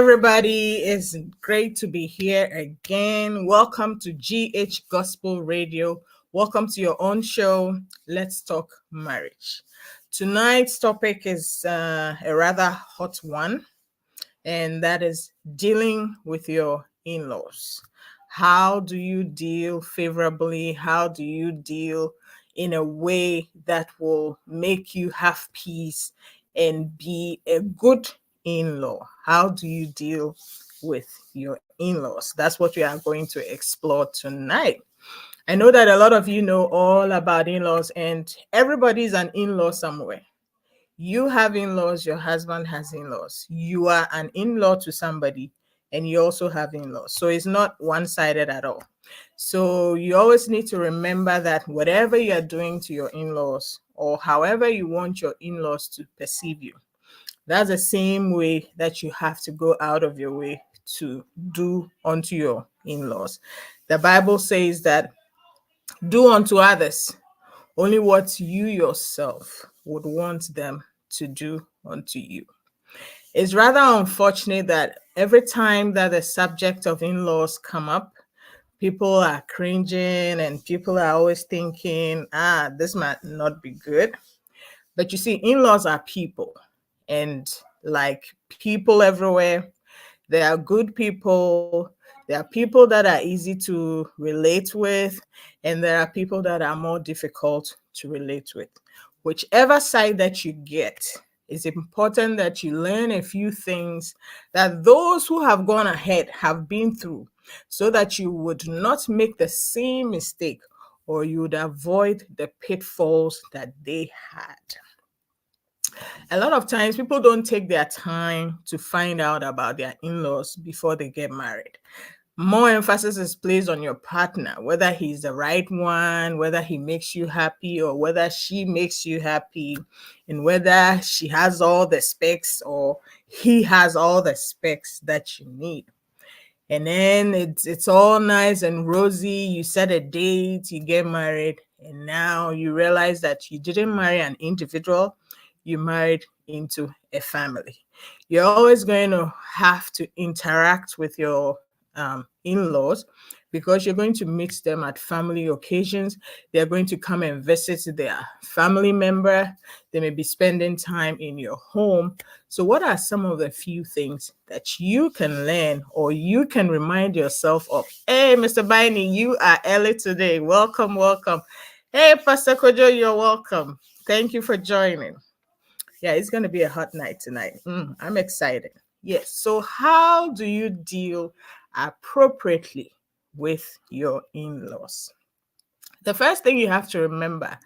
everybody. It's great to be here again. Welcome to GH Gospel Radio. Welcome to your own show, Let's Talk Marriage. Tonight's topic is a rather hot one, and that is dealing with your in-laws. How do you deal favorably? How do you deal in a way that will make you have peace and be a good in-law? How do you deal with your in-laws? That's what we are going to explore tonight. I know that a lot of you know all about in-laws, and everybody's an in-law somewhere. You have in-laws, your husband has in-laws. You are an in-law to somebody, and you also have in-laws. So it's not one-sided at all. So you always need to remember that whatever you are doing to your in-laws, or however you want your in-laws to perceive you, that's the same way that you have to go out of your way to do unto your in-laws. The Bible says that do unto others only what you yourself would want them to do unto you. It's rather unfortunate that every time that the subject of in-laws come up, people are cringing and people are always thinking, this might not be good. But you see, in-laws are people, and like people everywhere, there are good people, there are people that are easy to relate with, and there are people that are more difficult to relate with. Whichever side that you get, it's important that you learn a few things that those who have gone ahead have been through, so that you would not make the same mistake, or you would avoid the pitfalls that they had. A lot of times people don't take their time to find out about their in-laws before they get married. More emphasis is placed on your partner, whether he's the right one, whether he makes you happy, or whether she makes you happy, and whether she has all the specs or he has all the specs that you need. And then it's all nice and rosy. You set a date, you get married, and now you realize that you didn't marry an individual, you married into a family. You're always going to have to interact with your in-laws, because you're going to meet them at family occasions. They're going to come and visit their family member. They may be spending time in your home. So what are some of the few things that you can learn, or you can remind yourself of? Hey, Mr. Biney, you are early today. Welcome, welcome. Hey, Pastor Kojo, you're welcome. Thank you for joining. Yeah, it's going to be a hot night tonight. I'm excited. Yes. So how do you deal appropriately with your in-laws? The first thing you have to remember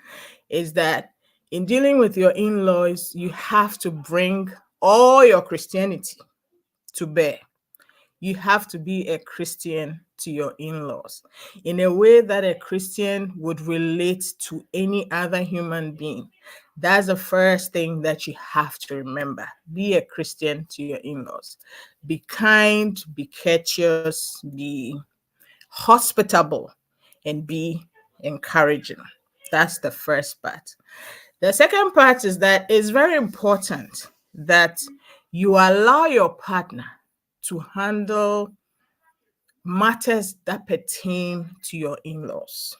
is that in dealing with your in-laws, you have to bring all your Christianity to bear. You have to be a Christian to your in-laws in a way that a Christian would relate to any other human being. That's the first thing that you have to remember. Be a Christian to your in-laws. Be kind, be courteous, be hospitable, and be encouraging. That's the first part. The second part is that it's very important that you allow your partner to handle matters that pertain to your in-laws.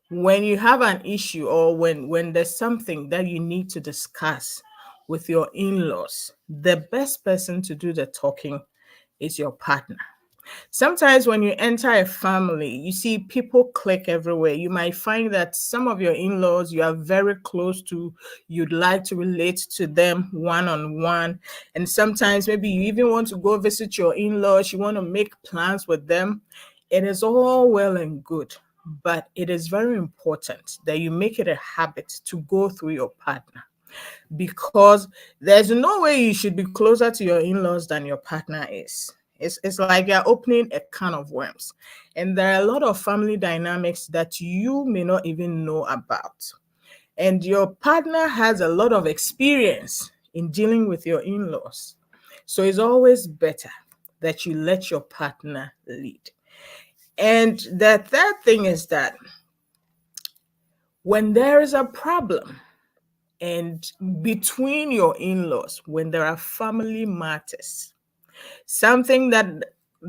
When you have an issue, or when there's something that you need to discuss with your in-laws, the best person to do the talking is your partner. Sometimes when you enter a family, you see people click everywhere. You might find that some of your in-laws you are very close to, you'd like to relate to them one-on-one. And sometimes maybe you even want to go visit your in-laws, you want to make plans with them. It is all well and good, but it is very important that you make it a habit to go through your partner, because there's no way you should be closer to your in-laws than your partner is. It's like you're opening a can of worms. And there are a lot of family dynamics that you may not even know about. And your partner has a lot of experience in dealing with your in-laws. So it's always better that you let your partner lead. And the third thing is that when there is a problem, and between your in-laws, when there are family matters, something that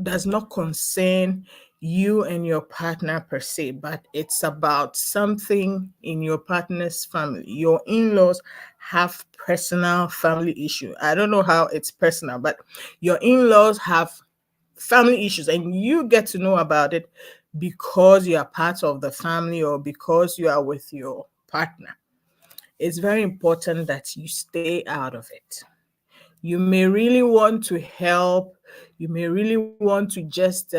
does not concern you and your partner per se, but it's about something in your partner's family. Your in-laws have personal family issue. I don't know how it's personal, but your in-laws have family issues and you get to know about it because you are part of the family or because you are with your partner. It's very important that you stay out of it. You may really want to help, you may really want to just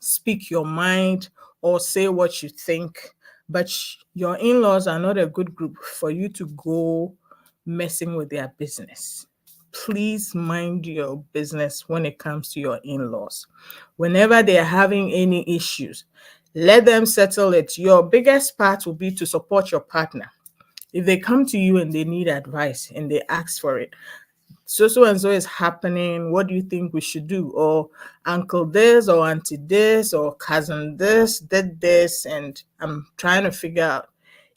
speak your mind or say what you think, but your in-laws are not a good group for you to go messing with their business. Please mind your business when it comes to your in-laws. Whenever they are having any issues, let them settle it. Your biggest part will be to support your partner. If they come to you and they need advice and they ask for it, so and so is happening, what do you think we should do? Or uncle this or auntie this or cousin this did this, and I'm trying to figure out.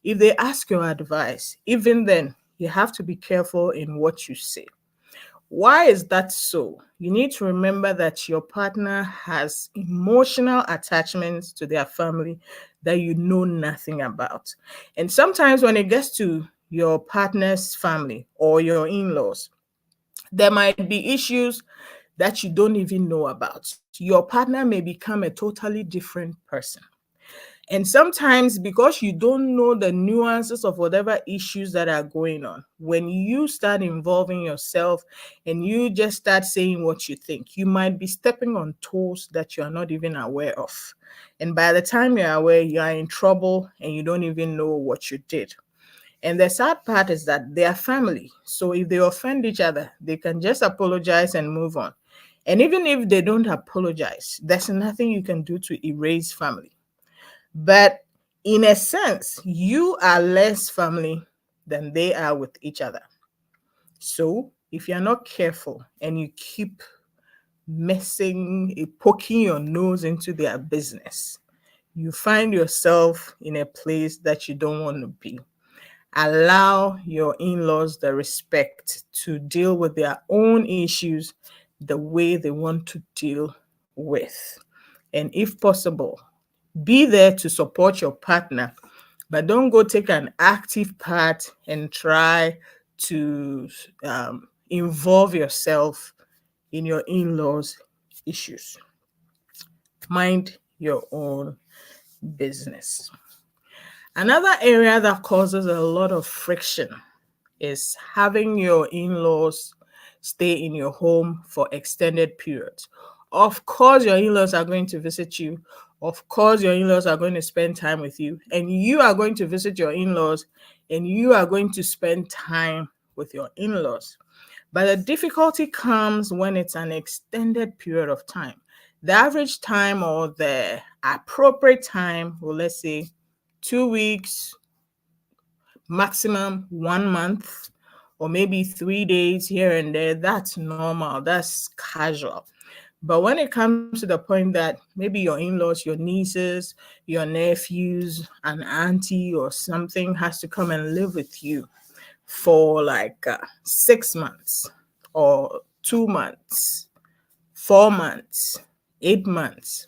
If they ask your advice, even then you have to be careful in what you say. Why is that so? You need to remember that your partner has emotional attachments to their family that you know nothing about. And sometimes when it gets to your partner's family or your in-laws, there might be issues that you don't even know about. Your partner may become a totally different person. And sometimes, because you don't know the nuances of whatever issues that are going on, when you start involving yourself and you just start saying what you think, you might be stepping on toes that you are not even aware of. And by the time you're aware, you are in trouble and you don't even know what you did. And the sad part is that they are family. So if they offend each other, they can just apologize and move on. And even if they don't apologize, there's nothing you can do to erase family. But in a sense, you are less family than they are with each other. So if you're not careful and you keep poking your nose into their business, you find yourself in a place that you don't want to be. Allow your in-laws the respect to deal with their own issues the way they want to deal with. And if possible, be there to support your partner, but don't go take an active part and try to involve yourself in your in-laws' issues. Mind your own business. Another area that causes a lot of friction is having your in-laws stay in your home for extended periods. Of course, your in-laws are going to visit you. Of course, your in-laws are going to spend time with you. And you are going to visit your in-laws and you are going to spend time with your in-laws. But the difficulty comes when it's an extended period of time. The average time or the appropriate time, well, let's say 2 weeks, maximum 1 month, or maybe 3 days here and there, that's normal, that's casual. But when it comes to the point that maybe your in-laws, your nieces, your nephews, an auntie or something has to come and live with you for like 6 months or 2 months, 4 months, 8 months,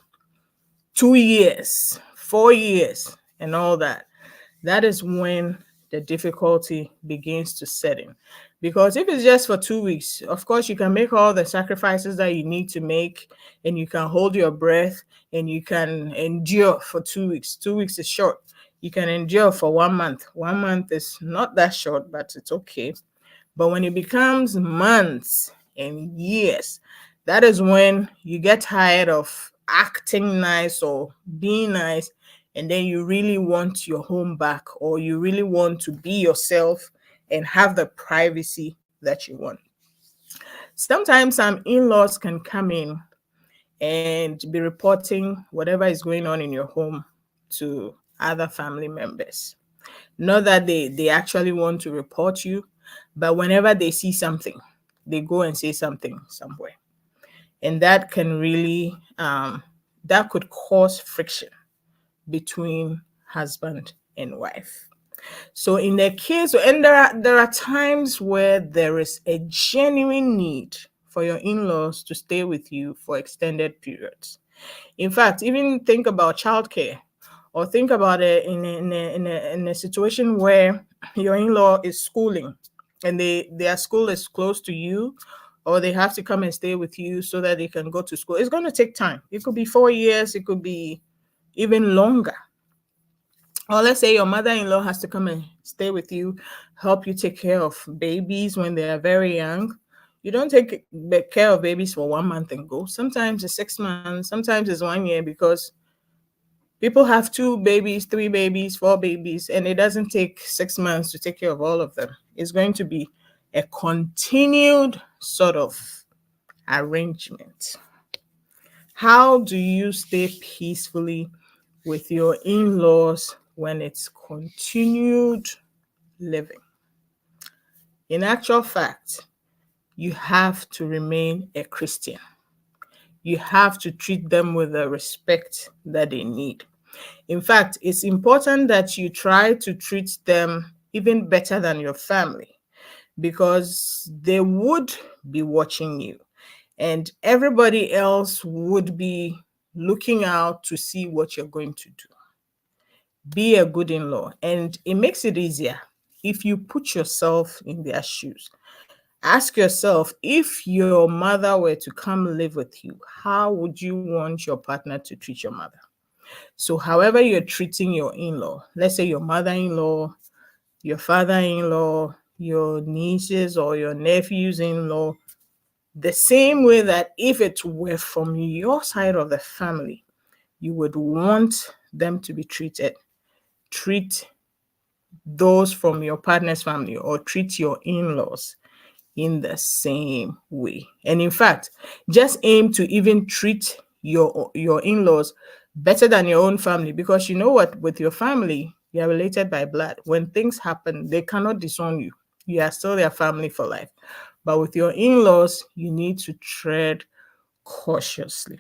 2 years, 4 years, and all that, that is when the difficulty begins to set in. Because if it's just for 2 weeks, of course, you can make all the sacrifices that you need to make and you can hold your breath and you can endure for 2 weeks. 2 weeks is short. You can endure for 1 month. 1 month is not that short, but it's okay. But when it becomes months and years, that is when you get tired of acting nice or being nice, and then you really want your home back, or you really want to be yourself and have the privacy that you want. Sometimes some in-laws can come in and be reporting whatever is going on in your home to other family members. Not that they actually want to report you, but whenever they see something, they go and say something somewhere. And that can really, that could cause friction between husband and wife. So and there are times where there is a genuine need for your in-laws to stay with you for extended periods. In fact, even think about childcare, or think about it in a situation where your in-law is schooling and their school is close to you, or they have to come and stay with you so that they can go to school. It's going to take time. It could be 4 years, it could be even longer. Or let's say your mother-in-law has to come and stay with you, help you take care of babies when they are very young. You don't take care of babies for 1 month and go. Sometimes it's 6 months, sometimes it's 1 year, because people have 2 babies, 3 babies, 4 babies, and it doesn't take 6 months to take care of all of them. It's going to be a continued sort of arrangement. How do you stay peacefully with your in-laws when it's continued living? In actual fact, you have to remain a Christian. You have to treat them with the respect that they need. In fact, it's important that you try to treat them even better than your family, because they would be watching you and everybody else would be looking out to see what you're going to do. Be a good in-law, and it makes it easier if you put yourself in their shoes. Ask yourself, if your mother were to come live with you, how would you want your partner to treat your mother? So however you're treating your in-law, let's say your mother-in-law, your father-in-law, your nieces or your nephews-in-law, the same way that if it were from your side of the family, you would want them to be treated. Treat those from your partner's family, or treat your in-laws in the same way. And in fact, just aim to even treat your in-laws better than your own family, because you know what, with your family, you are related by blood. When things happen, they cannot disown you. You are still their family for life. But with your in-laws, you need to tread cautiously.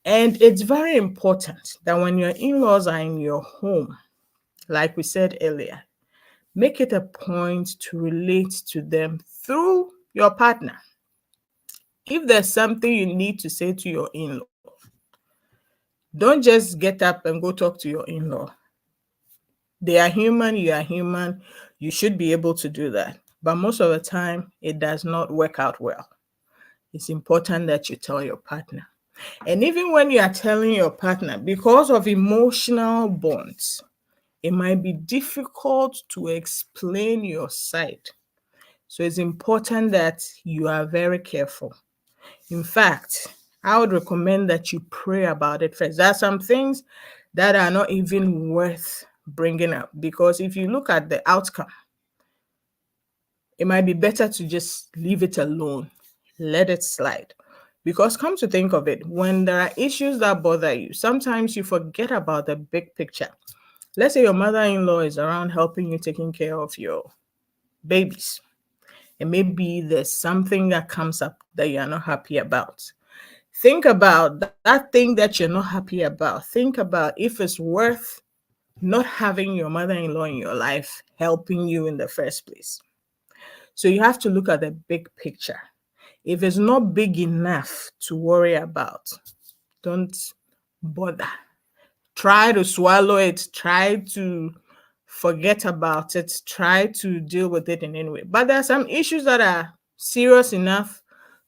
And it's very important that when your in-laws are in your home, like we said earlier, make it a point to relate to them through your partner. If there's something you need to say to your in-law, don't just get up and go talk to your in-law. They are human, you are human. You should be able to do that. But most of the time, it does not work out well. It's important that you tell your partner. And even when you are telling your partner, because of emotional bonds, it might be difficult to explain your side. So it's important that you are very careful. In fact, I would recommend that you pray about it first. There are some things that are not even worth bringing up, because if you look at the outcome, it might be better to just leave it alone, let it slide. Because come to think of it, when there are issues that bother you, sometimes you forget about the big picture. Let's say your mother-in-law is around helping you taking care of your babies, and maybe there's something that comes up that you're not happy about. Think about that thing that you're not happy about. Think about if it's worth not having your mother-in-law in your life helping you in the first place. So you have to look at the big picture. If it's not big enough to worry about, don't bother. Try to swallow it, try to forget about it, try to deal with it in any way. But there are some issues that are serious enough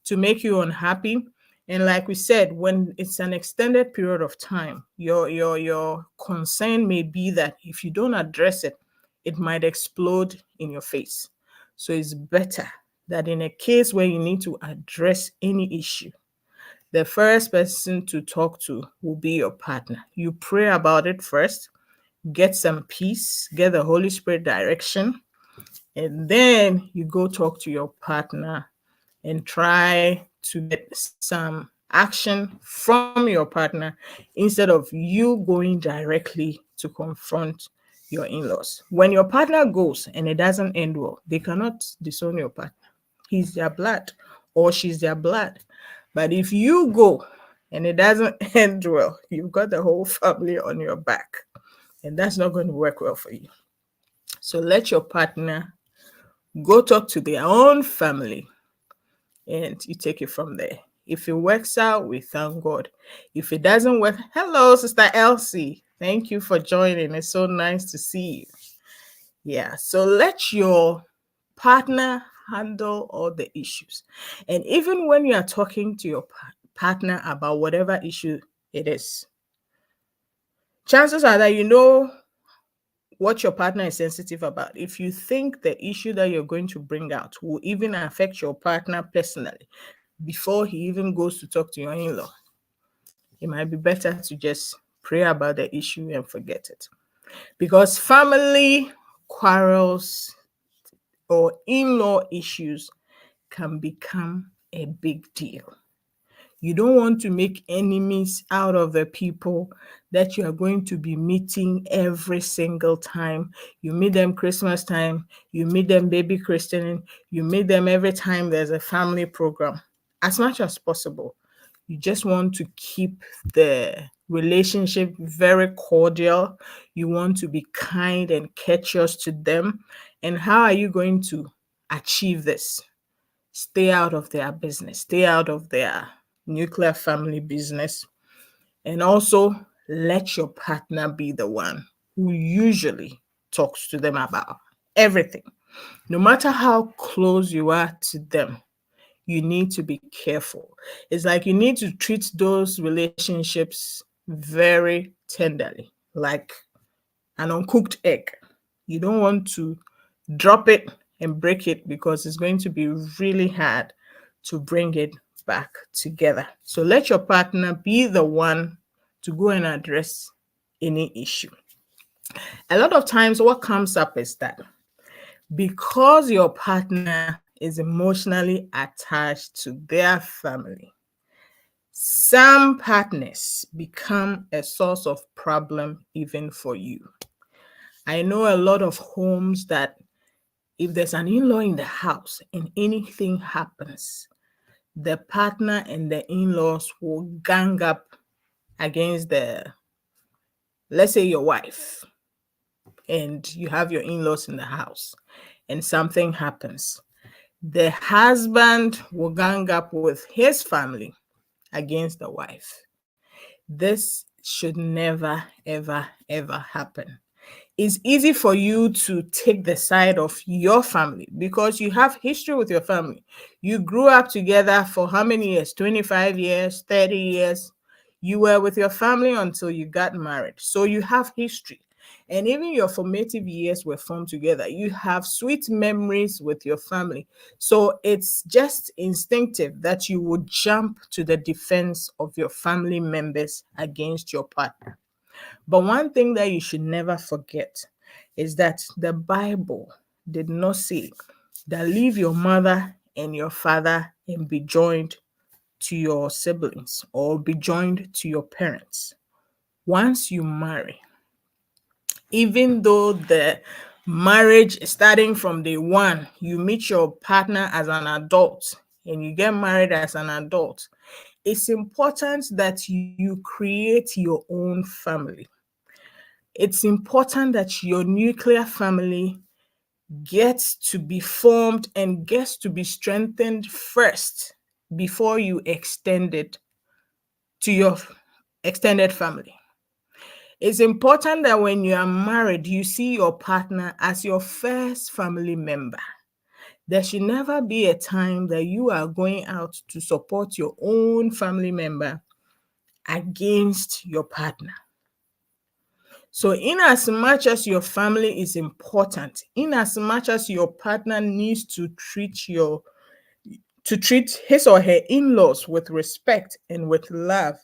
to make you unhappy. And like we said, when it's an extended period of time, your concern may be that if you don't address it, it might explode in your face. So it's better that in a case where you need to address any issue, the first person to talk to will be your partner. You pray about it first, get some peace, get the Holy Spirit direction, and then you go talk to your partner and try to get some action from your partner instead of you going directly to confront your in-laws. When your partner goes and it doesn't end well, they cannot disown your partner. He's their blood or she's their blood. But if you go and it doesn't end well, you've got the whole family on your back, and that's not going to work well for you. So let your partner go talk to their own family and you take it from there. If it works out, we thank God. If it doesn't work, hello, Sister Elsie. Thank you for joining. It's so nice to see you. Yeah, so let your partner handle all the issues. And even when you are talking to your partner about whatever issue it is, chances are that you know what your partner is sensitive about. If you think the issue that you're going to bring out will even affect your partner personally before he even goes to talk to your in-law, it might be better to just pray about the issue and forget it. Because family quarrels or in-law issues can become a big deal. You don't want to make enemies out of the people that you are going to be meeting every single time. You meet them Christmas time, you meet them baby christening, you meet them every time there's a family program. As much as possible, you just want to keep the relationship very cordial. You want to be kind and courteous to them. And how are you going to achieve this? Stay out of their business, stay out of their nuclear family business, and also let your partner be the one who usually talks to them about everything. No matter how close you are to them, you need to be careful. It's like you need to treat those relationships very tenderly, like an uncooked egg. You don't want to drop it and break it because it's going to be really hard to bring it back together. So let your partner be the one to go and address any issue. A lot of times, what comes up is that because your partner is emotionally attached to their family, some partners become a source of problem even for you. I know a lot of homes that if there's an in-law in the house and anything happens, the partner and the in-laws will gang up against let's say your wife, and you have your in-laws in the house and something happens. The husband will gang up with his family against the wife. This should never, ever, ever happen. It's easy for you to take the side of your family because you have history with your family. You grew up together for how many years? 25 years, 30 years. You were with your family until you got married. So you have history. And even your formative years were formed together. You have sweet memories with your family. So it's just instinctive that you would jump to the defense of your family members against your partner. But one thing that you should never forget is that the Bible did not say that leave your mother and your father and be joined to your siblings or be joined to your parents. Once you marry, even though the marriage is starting from day one, you meet your partner as an adult and you get married as an adult, it's important that you create your own family. It's important that your nuclear family gets to be formed and gets to be strengthened first before you extend it to your extended family. It's important that when you are married, you see your partner as your first family member. There should never be a time that you are going out to support your own family member against your partner. So in as much as your family is important, in as much as your partner needs to treat his or her in-laws with respect and with love,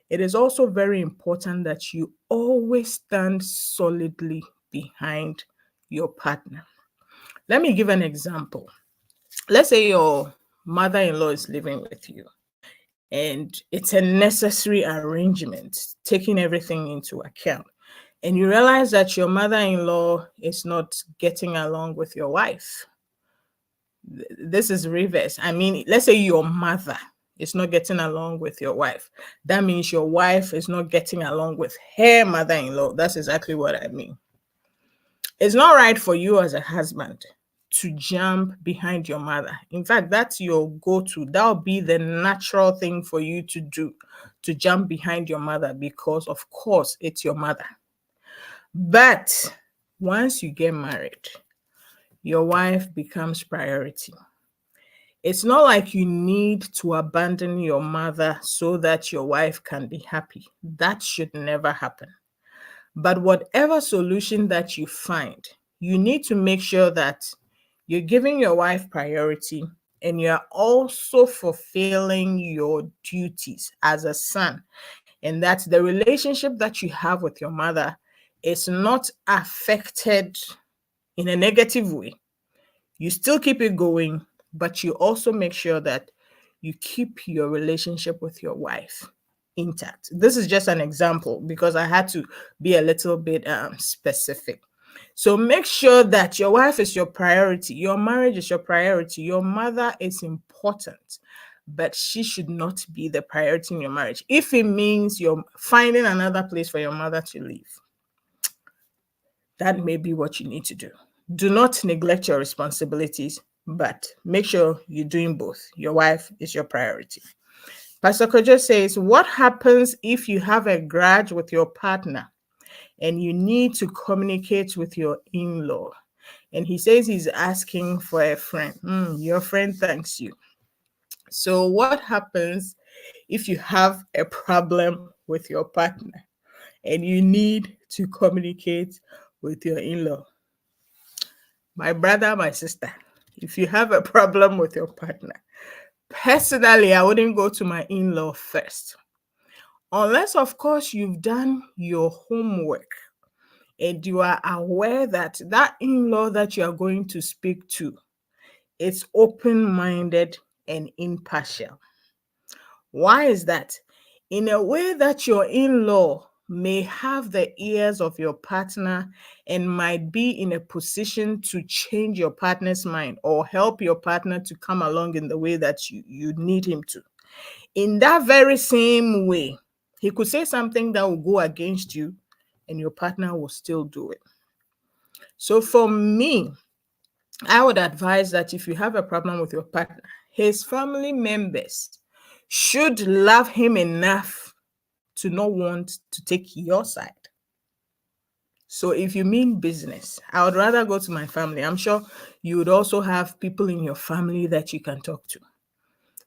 it is also very important that you always stand solidly behind your partner. Let me give an example. Let's say your mother-in-law is living with you and it's a necessary arrangement, taking everything into account. And you realize that your mother-in-law is not getting along with your wife. This is reverse. I mean, let's say your mother is not getting along with your wife. That means your wife is not getting along with her mother-in-law. That's exactly what I mean. It's not right for you as a husband to jump behind your mother. In fact, that's your go-to. That'll be the natural thing for you to do, to jump behind your mother, because of course it's your mother. But once you get married, your wife becomes priority. It's not like you need to abandon your mother so that your wife can be happy. That should never happen. But whatever solution that you find, you need to make sure that you're giving your wife priority and you're also fulfilling your duties as a son, and that the relationship that you have with your mother is not affected in a negative way. You still keep it going, but you also make sure that you keep your relationship with your wife intact. This is just an example because I had to be a little bit specific. So make sure that your wife is your priority, your marriage is your priority, your mother is important, but she should not be the priority in your marriage. If it means you're finding another place for your mother to live, that may be what you need to do. Do not neglect your responsibilities, but make sure you're doing both. Your wife is your priority. Pastor Kojo says, what happens if you have a grudge with your partner and you need to communicate with your in-law? And he says he's asking for a friend. Your friend thanks you. So what happens if you have a problem with your partner and you need to communicate with your in-law? My brother, my sister, if you have a problem with your partner, personally, I wouldn't go to my in-law first. Unless, of course, you've done your homework and you are aware that that in-law that you are going to speak to is open-minded and impartial. Why is that? In a way that your in-law may have the ears of your partner and might be in a position to change your partner's mind or help your partner to come along in the way that you need him to. In that very same way, he could say something that will go against you and your partner will still do it. So for me, I would advise that if you have a problem with your partner, his family members should love him enough to not want to take your side. So if you mean business, I would rather go to my family. I'm sure you would also have people in your family that you can talk to.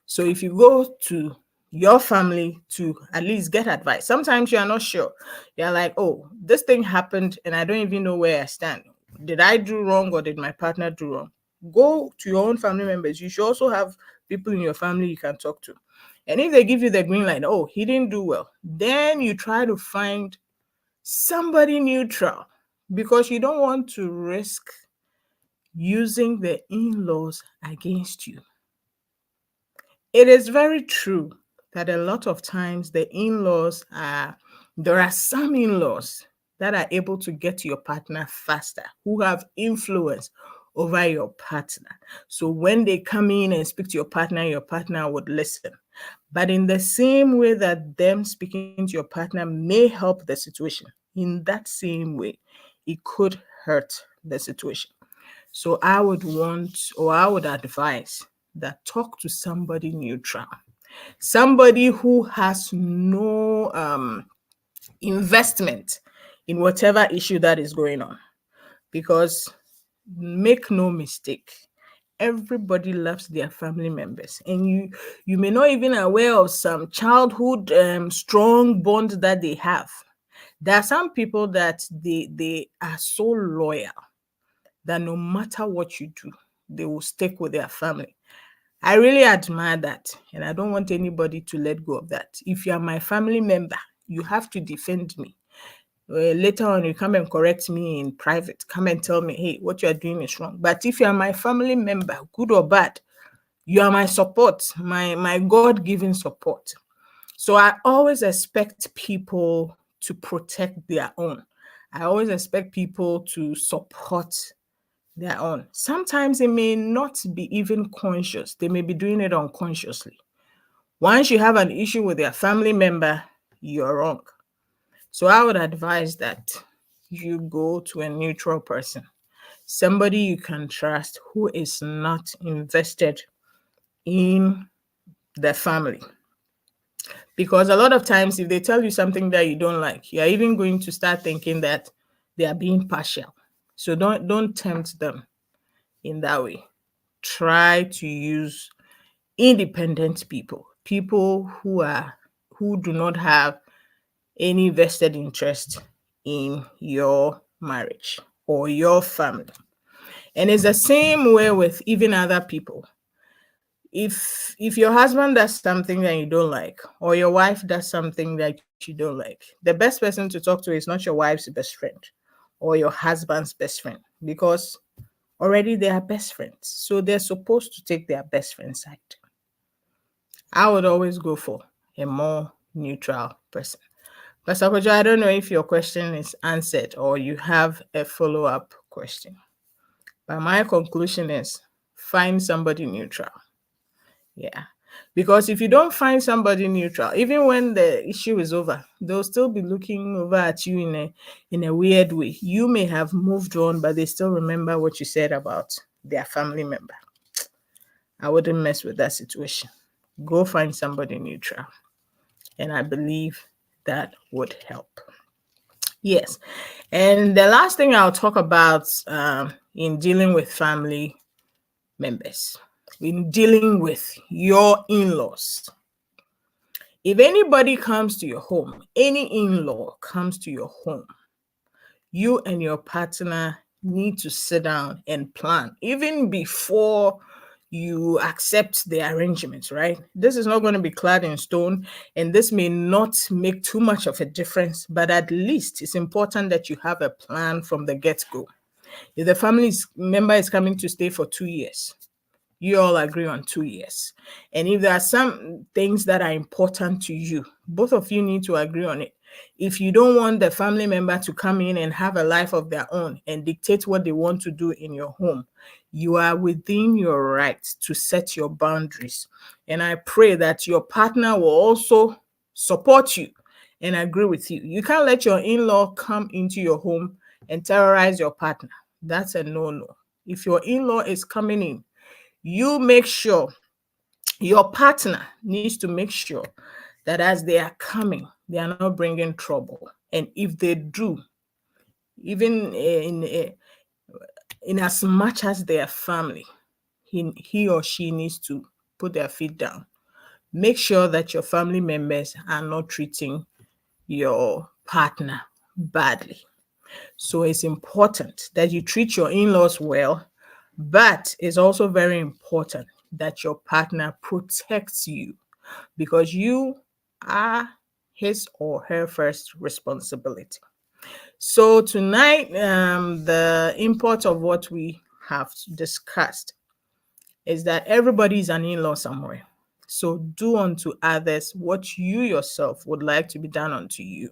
So if you go to your family to at least get advice, sometimes you are not sure. You're like, oh, this thing happened and I don't even know where I stand. Did I do wrong or did my partner do wrong? Go to your own family members. You should also have people in your family you can talk to. And if they give you the green light, oh, he didn't do well, then you try to find somebody neutral because you don't want to risk using the in-laws against you. It is very true that a lot of times there are some in-laws that are able to get to your partner faster, who have influence over your partner. So when they come in and speak to your partner would listen. But in the same way that them speaking to your partner may help the situation, in that same way, it could hurt the situation. So I would advise that talk to somebody neutral, somebody who has no investment in whatever issue that is going on. Because make no mistake, everybody loves their family members, and you may not even aware of some childhood strong bond that they have. There are some people that they are so loyal that no matter what you do, they will stick with their family. I really admire that, and I don't want anybody to let go of that. If you are my family member, you have to defend me. Later on, you come and correct me in private. Come and tell me, hey, what you are doing is wrong. But if you are my family member, good or bad, you are my support, my God-given support. So I always expect people to protect their own. I always expect people to support their own. Sometimes it may not be even conscious. They may be doing it unconsciously. Once you have an issue with your family member, you're wrong. So I would advise that you go to a neutral person. somebody you can trust who is not invested in the family. Because a lot of times, if they tell you something that you don't like, you're even going to start thinking that they are being partial. So don't tempt them in that way. Try to use independent people, people who do not have any vested interest in your marriage or your family. And it's the same way with even other people. If your husband does something that you don't like, or your wife does something that you don't like, the best person to talk to is not your wife's best friend or your husband's best friend, because already they are best friends. So they're supposed to take their best friend's side. I would always go for a more neutral person. Pastor Kojo, I don't know if your question is answered or you have a follow-up question. But my conclusion is find somebody neutral. Yeah. Because if you don't find somebody neutral, even when the issue is over, they'll still be looking over at you in a weird way. You may have moved on, but they still remember what you said about their family member. I wouldn't mess with that situation. Go find somebody neutral. And I believe that would help. Yes. And the last thing I'll talk about in dealing with family members, in dealing with your in-laws. If anybody comes to your home, any in-law comes to your home, you and your partner need to sit down and plan, even before you accept the arrangements, right? This is not going to be clad in stone, and this may not make too much of a difference, but at least it's important that you have a plan from the get-go. If the family member is coming to stay for 2 years, you all agree on 2 years. And if there are some things that are important to you, both of you need to agree on it. If you don't want the family member to come in and have a life of their own and dictate what they want to do in your home, you are within your right to set your boundaries. And I pray that your partner will also support you and agree with you. You can't let your in-law come into your home and terrorize your partner. That's a no-no. If your in-law is coming in, you make sure, your partner needs to make sure that as they are coming, they are not bringing trouble. And if they do, even in as much as their family, he or she needs to put their feet down. Make sure that your family members are not treating your partner badly. So it's important that you treat your in-laws well, but it's also very important that your partner protects you, because you are his or her first responsibility. So tonight, the import of what we have discussed is that everybody is an in-law somewhere. So do unto others what you yourself would like to be done unto you.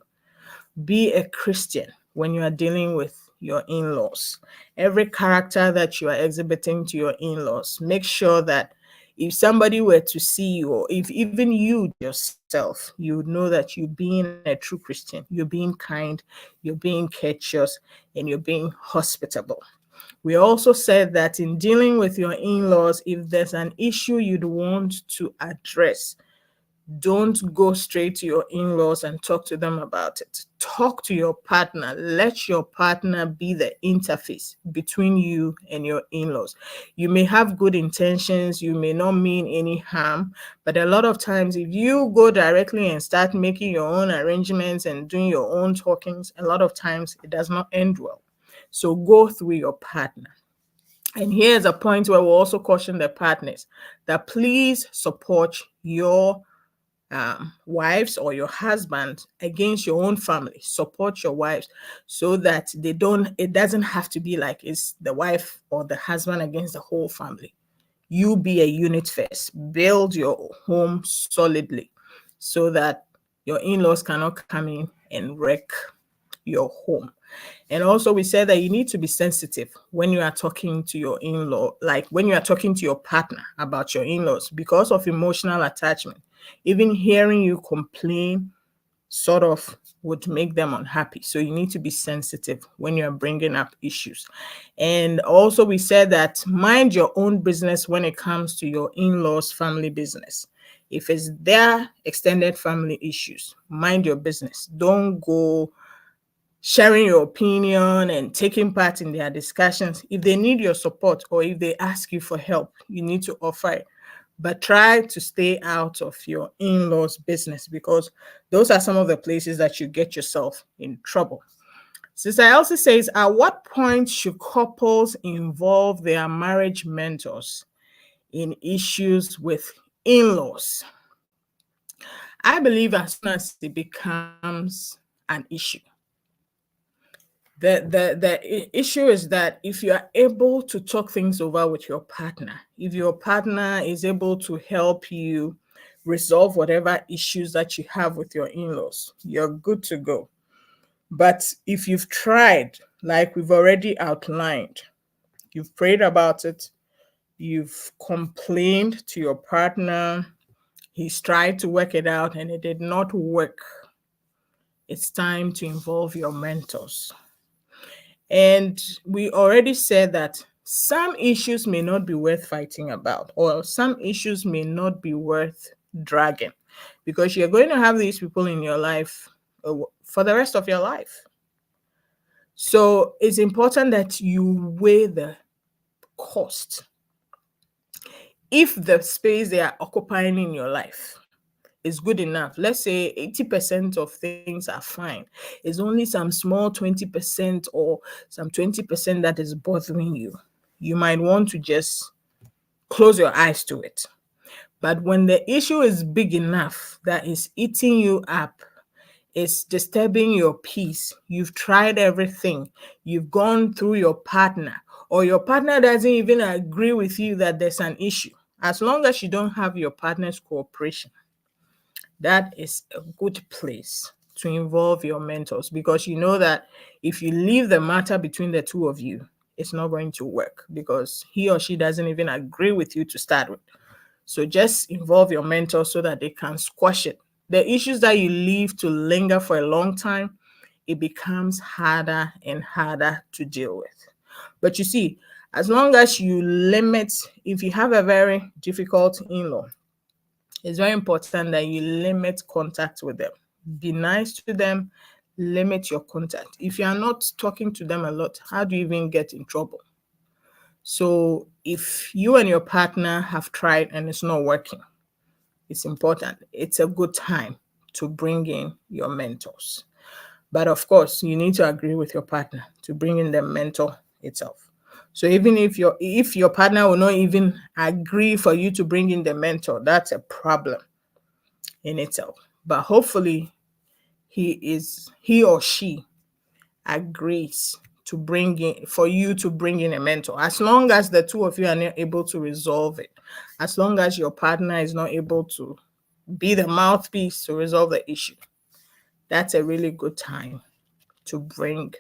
Be a Christian when you are dealing with your in-laws. Every character that you are exhibiting to your in-laws, make sure that if somebody were to see you, or if even you yourself, you would know that you're being a true Christian. You're being kind, you're being courteous, and you're being hospitable. We also said that in dealing with your in-laws, if there's an issue you'd want to address, don't go straight to your in-laws and talk to them about it. Talk to your partner. Let your partner be the interface between you and your in-laws. You may have good intentions, you may not mean any harm, but a lot of times if you go directly and start making your own arrangements and doing your own talkings, a lot of times it does not end well. So go through your partner. And here's a point where we'll also caution the partners that please support your wives or your husband against your own family. Support your wives so that it doesn't have to be like it's the wife or the husband against the whole family. You be a unit first. Build your home solidly so that your in-laws cannot come in and wreck your home. And also we said that you need to be sensitive when you are talking to your in-law, like when you are talking to your partner about your in-laws, because of emotional attachment. Even hearing you complain sort of would make them unhappy. So you need to be sensitive when you're bringing up issues. And also, we said that mind your own business when it comes to your in-laws' family business. If it's their extended family issues, mind your business. Don't go sharing your opinion and taking part in their discussions. If they need your support or if they ask you for help, you need to offer it. But try to stay out of your in-laws' business, because those are some of the places that you get yourself in trouble. Sister Elsie says, at what point should couples involve their marriage mentors in issues with in-laws? I believe as soon as it becomes an issue. The issue is that if you are able to talk things over with your partner, if your partner is able to help you resolve whatever issues that you have with your in-laws, you're good to go. But if you've tried, like we've already outlined, you've prayed about it, you've complained to your partner, he's tried to work it out and it did not work, it's time to involve your mentors. And we already said that some issues may not be worth fighting about, or some issues may not be worth dragging, because you're going to have these people in your life for the rest of your life. So it's important that you weigh the cost. If the space they are occupying in your life is good enough, let's say 80% of things are fine, it's only some small 20% or some 20% that is bothering you, you might want to just close your eyes to it. But when the issue is big enough that is eating you up, it's disturbing your peace, you've tried everything, you've gone through your partner, or your partner doesn't even agree with you that there's an issue, as long as you don't have your partner's cooperation, that is a good place to involve your mentors, because you know that if you leave the matter between the two of you, it's not going to work, because he or she doesn't even agree with you to start with. So just involve your mentors so that they can squash it. The issues that you leave to linger for a long time, it becomes harder and harder to deal with. But you see, as long as you limit, if you have a very difficult in-law, it's very important that you limit contact with them. Be nice to them, limit your contact. If you are not talking to them a lot, how do you even get in trouble? So if you and your partner have tried and it's not working, it's important. It's a good time to bring in your mentors. But of course, you need to agree with your partner to bring in the mentor itself. So even if your partner will not even agree for you to bring in the mentor, that's a problem in itself. But hopefully he or she agrees to bring in, for you to bring in a mentor, as long as the two of you are not able to resolve it, as long as your partner is not able to be the mouthpiece to resolve the issue. That's a really good time to bring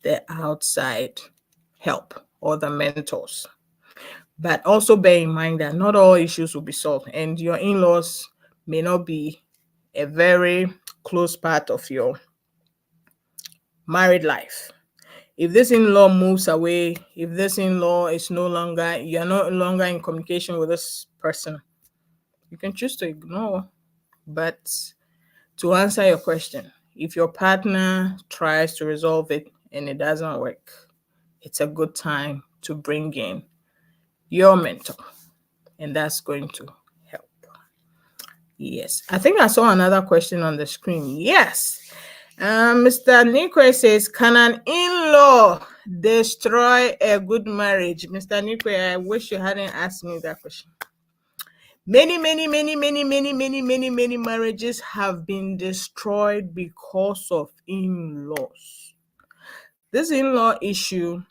the outside help or the mentors. But also bear in mind that not all issues will be solved, and your in-laws may not be a very close part of your married life. If this in-law moves away, if this in-law is no longer, you're no longer in communication with this person, you can choose to ignore. But to answer your question, if your partner tries to resolve it and it doesn't work, it's a good time to bring in your mentor, and that's going to help. Yes, I think I saw another question on the screen. Yes. Mr. Nikwe says, can an in-law destroy a good marriage? Mr. Nikwe, I wish you hadn't asked me that question. Many marriages have been destroyed because of in-laws. This in-law issue,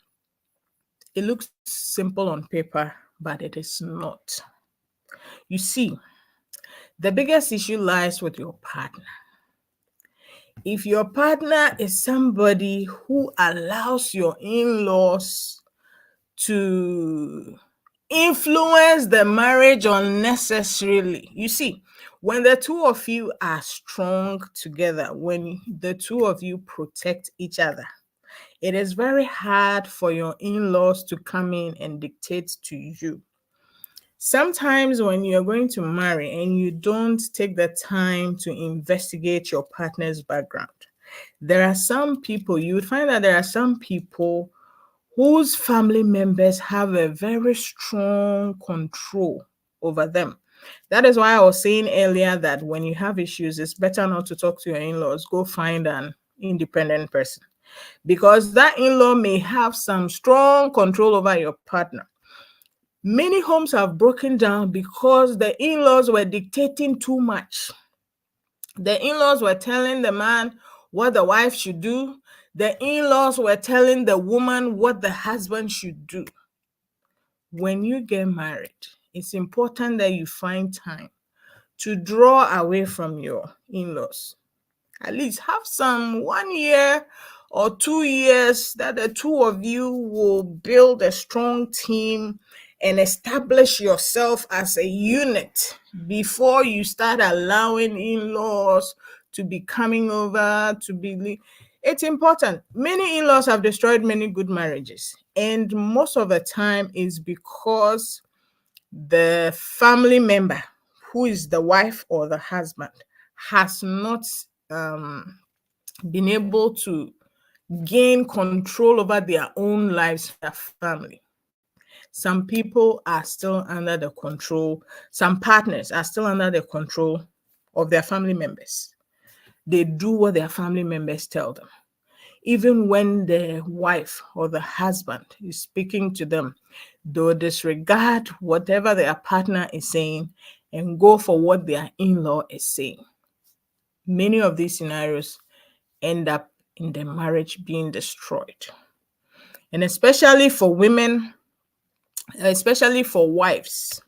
it looks simple on paper, but it is not. You see, the biggest issue lies with your partner. If your partner is somebody who allows your in-laws to influence the marriage unnecessarily, you see, When the two of you are strong together, when the two of you protect each other, it is very hard for your in-laws to come in and dictate to you. Sometimes when you're going to marry and you don't take the time to investigate your partner's background, there are some people, you would find that there are some people whose family members have a very strong control over them. That is why I was saying earlier that when you have issues, it's better not to talk to your in-laws. Go find an independent person, because that in-law may have some strong control over your partner. Many homes have broken down because the in-laws were dictating too much. The in-laws were telling the man what the wife should do. The in-laws were telling the woman what the husband should do. When you get married, it's important that you find time to draw away from your in-laws. At least have some 1 year or 2 years that the two of you will build a strong team and establish yourself as a unit before you start allowing in-laws to be coming over to be. It's important. Many in-laws have destroyed many good marriages, and most of the time is because the family member, who is the wife or the husband, has not been able to gain control over their own lives, their family. Some people are still under the control, some partners are still under the control of their family members. They do what their family members tell them. Even when the wife or the husband is speaking to them, they'll disregard whatever their partner is saying and go for what their in-law is saying. Many of these scenarios end up in the marriage being destroyed. And especially for women, especially for wives,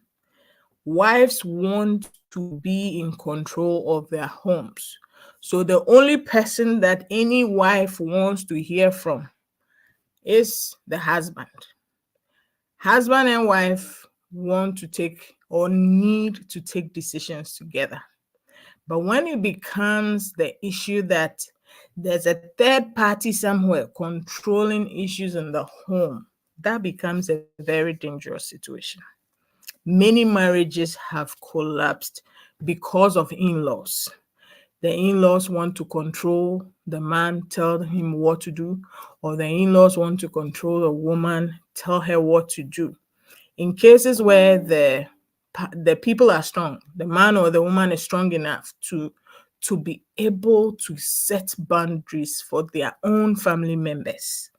wives want to be in control of their homes. So the only person that any wife wants to hear from is the husband. Husband and wife want to take or need to take decisions together. But when it becomes the issue that there's a third party somewhere controlling issues in the home, that becomes a very dangerous situation. Many marriages have collapsed because of in-laws. The in-laws want to control the man, tell him what to do, or the in-laws want to control the woman, tell her what to do. In cases where the people are strong, the man or the woman is strong enough to be able to set boundaries for their own family members,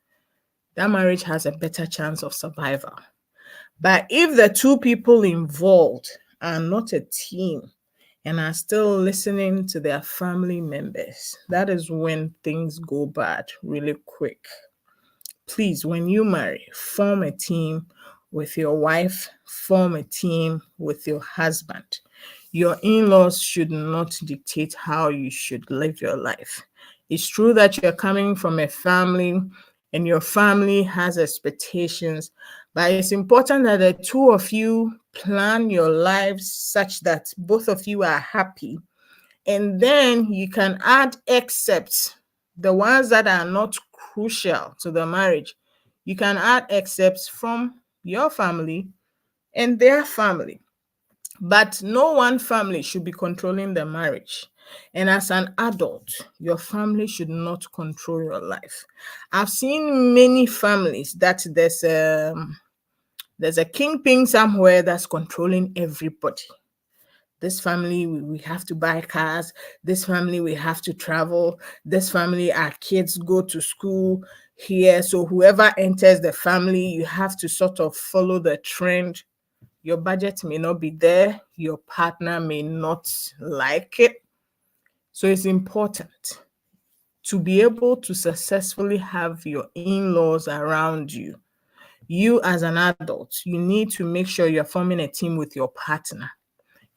that marriage has a better chance of survival. But if the two people involved are not a team and are still listening to their family members, that is when things go bad really quick. Please, when you marry, form a team with your wife, form a team with your husband. Your in-laws should not dictate how you should live your life. It's true that you're coming from a family and your family has expectations, but it's important that the two of you plan your lives such that both of you are happy. And then you can add excepts, the ones that are not crucial to the marriage. You can add excepts from your family and their family. But no one family should be controlling the marriage. And as an adult, your family should not control your life. I've seen many families that there's a kingpin somewhere that's controlling everybody. This family, we have to buy cars. This family, we have to travel. This family, our kids go to school here. So whoever enters the family, you have to sort of follow the trend. Your budget may not be there. Your partner may not like it. So it's important to be able to successfully have your in-laws around you. You as an adult, you need to make sure you're forming a team with your partner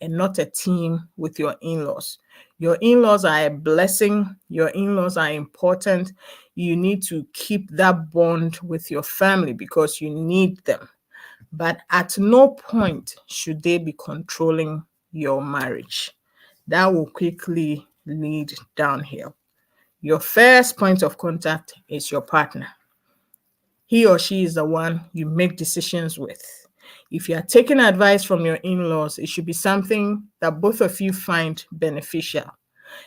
and not a team with your in-laws. Your in-laws are a blessing. Your in-laws are important. You need to keep that bond with your family because you need them. But at no point should they be controlling your marriage. that will quickly lead downhill. Your first point of contact is your partner. He or she is the one you make decisions with. If you are taking advice from your in-laws, it should be something that both of you find beneficial.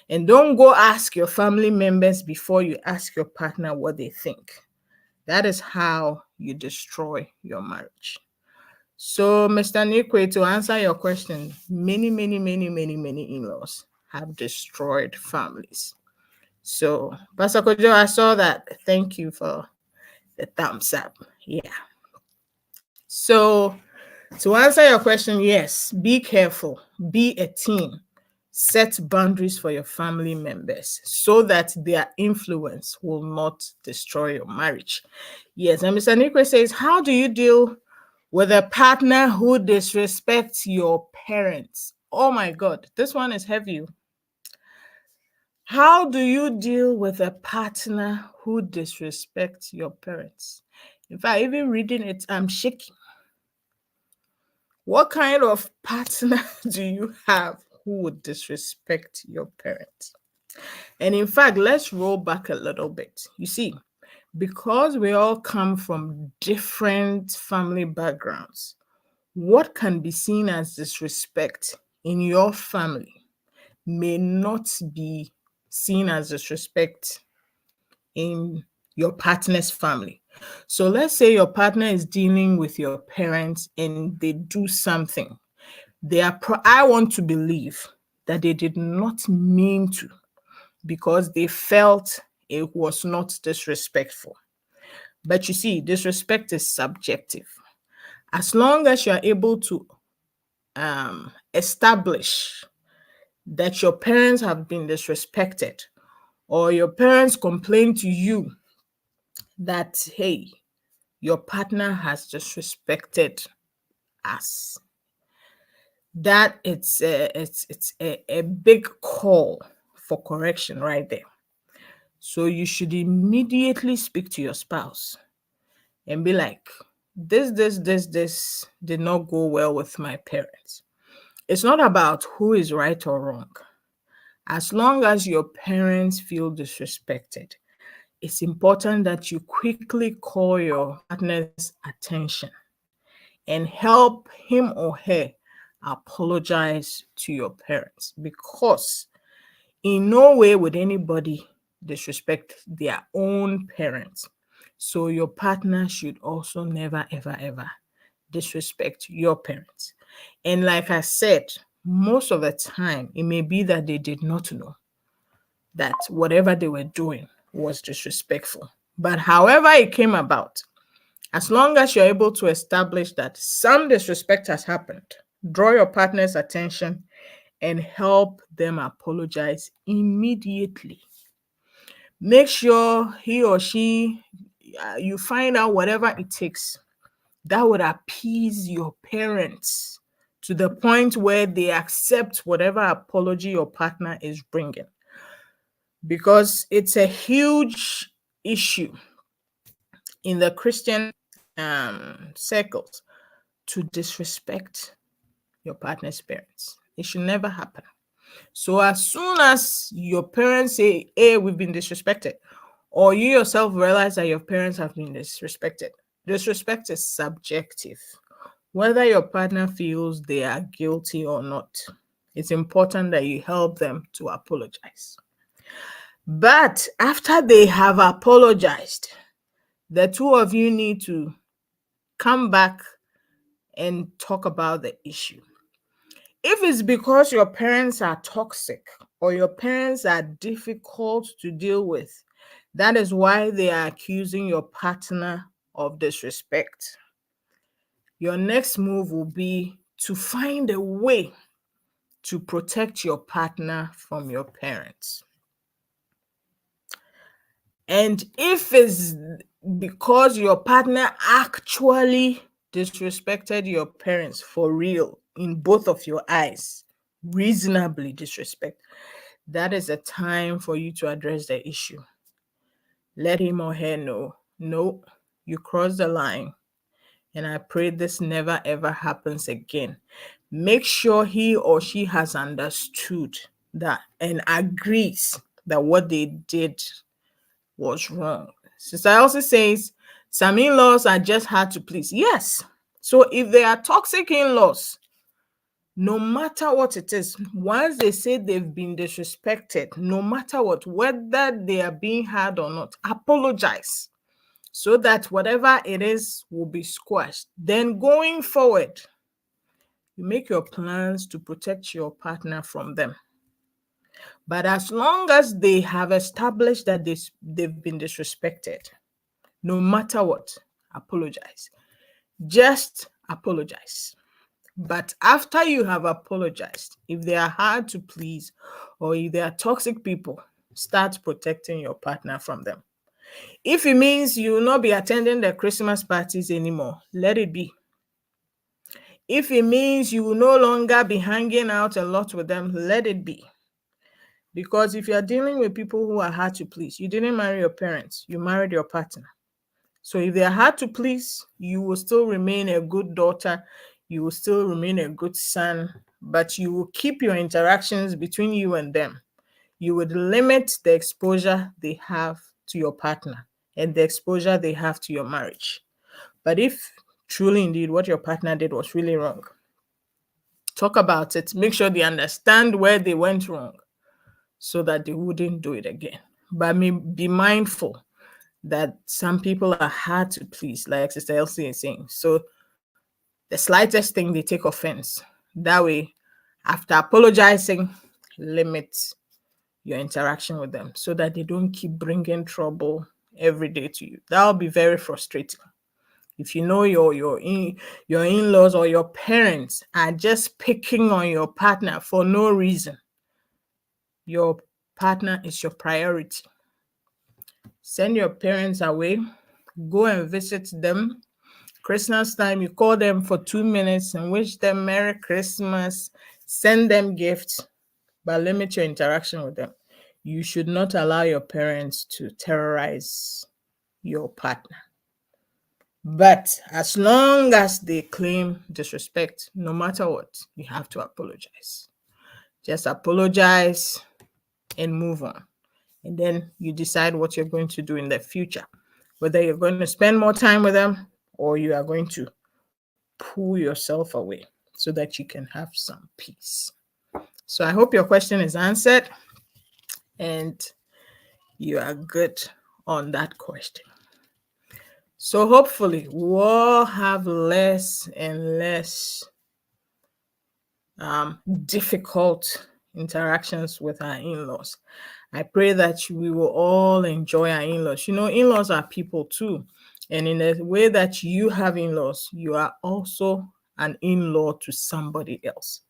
And don't go ask your family members before you ask your partner what they think. That is how you destroy your marriage. So, Mr. Nikwe, to answer your question, many in-laws have destroyed families. So, Pastor Kojo, I saw that. Thank you for the thumbs up. Yeah. So, to answer your question, yes, be careful, be a team, set boundaries for your family members so that their influence will not destroy your marriage. Yes, and Mr. Nikwe says, how do you deal with a partner who disrespects your parents? Oh my God, this one is heavy. How do you deal with a partner who disrespects your parents? In fact, even reading it, I'm shaking. What kind of partner do you have who would disrespect your parents? And in fact, let's roll back a little bit. You see, because we all come from different family backgrounds, what can be seen as disrespect in your family may not be seen as disrespect in your partner's family. So let's say your partner is dealing with your parents and they do something. I want to believe that they did not mean to, because they felt it was not disrespectful. But you see, disrespect is subjective. As long as you are able to establish that your parents have been disrespected, or your parents complain to you that, hey, your partner has disrespected us, that it's a big call for correction right there. So you should immediately speak to your spouse and be like, this did not go well with my parents. It's not about who is right or wrong. As long as your parents feel disrespected, it's important that you quickly call your partner's attention and help him or her apologize to your parents, because in no way would anybody disrespect their own parents. So your partner should also never, ever, ever disrespect your parents. And like I said, most of the time, it may be that they did not know that whatever they were doing was disrespectful. But however it came about, as long as you're able to establish that some disrespect has happened, draw your partner's attention and help them apologize immediately. Make sure he or she, you find out whatever it takes that would appease your parents to the point where they accept whatever apology your partner is bringing. Because it's a huge issue in the Christian circles to disrespect your partner's parents. It should never happen. So as soon as your parents say, hey, we've been disrespected, or you yourself realize that your parents have been disrespected, disrespect is subjective. Whether your partner feels they are guilty or not, it's important that you help them to apologize. But after they have apologized, the two of you need to come back and talk about the issue. If it's because your parents are toxic or your parents are difficult to deal with, that is why they are accusing your partner of disrespect. Your next move will be to find a way to protect your partner from your parents. And if it's because your partner actually disrespected your parents for real, in both of your eyes, reasonably disrespect, that is a time for you to address the issue. Let him or her know, no, you crossed the line. And I pray this never ever happens again. make sure he or she has understood that and agrees that what they did was wrong. Sister Elsie says some in-laws are just hard to please. Yes. So if they are toxic in-laws, no matter what it is, once they say they've been disrespected, no matter what, whether they are being hard or not, apologize so that whatever it is will be squashed. Then going forward, you make your plans to protect your partner from them. But as long as they have established that they've been disrespected, no matter what, apologize. Just apologize. But after you have apologized, if they are hard to please or if they are toxic people, start protecting your partner from them. If it means you will not be attending the Christmas parties anymore, let it be. If it means you will no longer be hanging out a lot with them, let it be. Because if you're dealing with people who are hard to please, you didn't marry your parents, you married your partner. So if they are hard to please, you will still remain a good daughter, you will still remain a good son, but you will keep your interactions between you and them. You would limit the exposure they have to your partner and the exposure they have to your marriage. But if truly indeed what your partner did was really wrong, talk about it. Make sure they understand where they went wrong so that they wouldn't do it again. But be mindful that some people are hard to please, like Sister Elsie is saying. So the slightest thing, they take offense. That way, after apologizing, limit your interaction with them so that they don't keep bringing trouble every day to you. That will be very frustrating. If you know your in-laws or your parents are just picking on your partner for no reason, your partner is your priority. Send your parents away. Go and visit them. Christmas time, you call them for 2 minutes and wish them Merry Christmas. Send them gifts, but limit your interaction with them. You should not allow your parents to terrorize your partner. But as long as they claim disrespect, no matter what, you have to apologize. Just apologize and move on. And then you decide what you're going to do in the future. Whether you're going to spend more time with them or you are going to pull yourself away so that you can have some peace. So I hope your question is answered and you are good on that question. So hopefully we'll all have less and less difficult interactions with our in-laws. I pray that we will all enjoy our in-laws. You know, in-laws are people too. And in the way that you have in-laws, you are also an in-law to somebody else.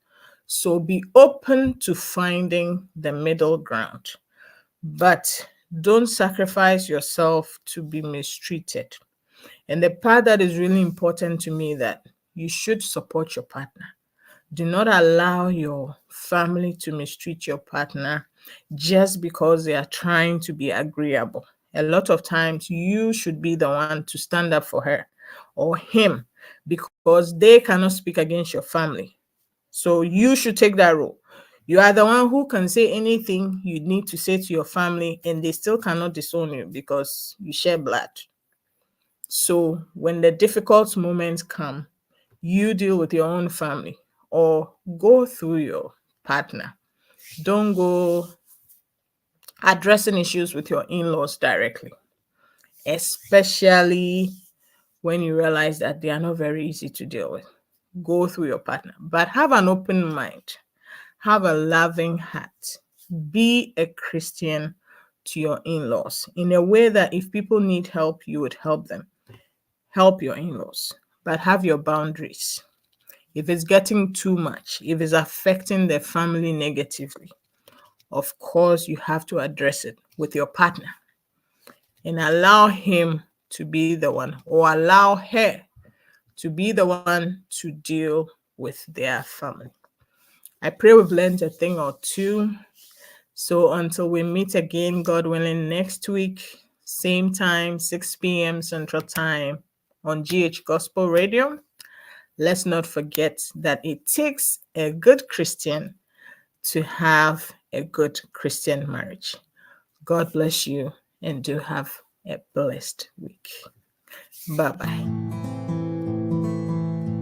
So be open to finding the middle ground. But don't sacrifice yourself to be mistreated. And the part that is really important to me that you should support your partner. Do not allow your family to mistreat your partner just because they are trying to be agreeable. A lot of times you should be the one to stand up for her or him because they cannot speak against your family. So you should take that role. You are the one who can say anything you need to say to your family and they still cannot disown you because you share blood. So when the difficult moments come, you deal with your own family or go through your partner. Don't go addressing issues with your in-laws directly, especially when you realize that they are not very easy to deal with. Go through your partner, but have an open mind, have a loving heart, be a Christian to your in-laws in a way that if people need help, you would help them. Help your in-laws, but have your boundaries. If it's getting too much, if it's affecting the family negatively, of course, you have to address it with your partner and allow him to be the one or allow her to be the one to deal with their family. I pray we've learned a thing or two. So until we meet again, God willing, next week, same time, 6 p.m. Central Time on GH Gospel Radio, let's not forget that it takes a good Christian to have a good Christian marriage. God bless you and do have a blessed week. Bye-bye.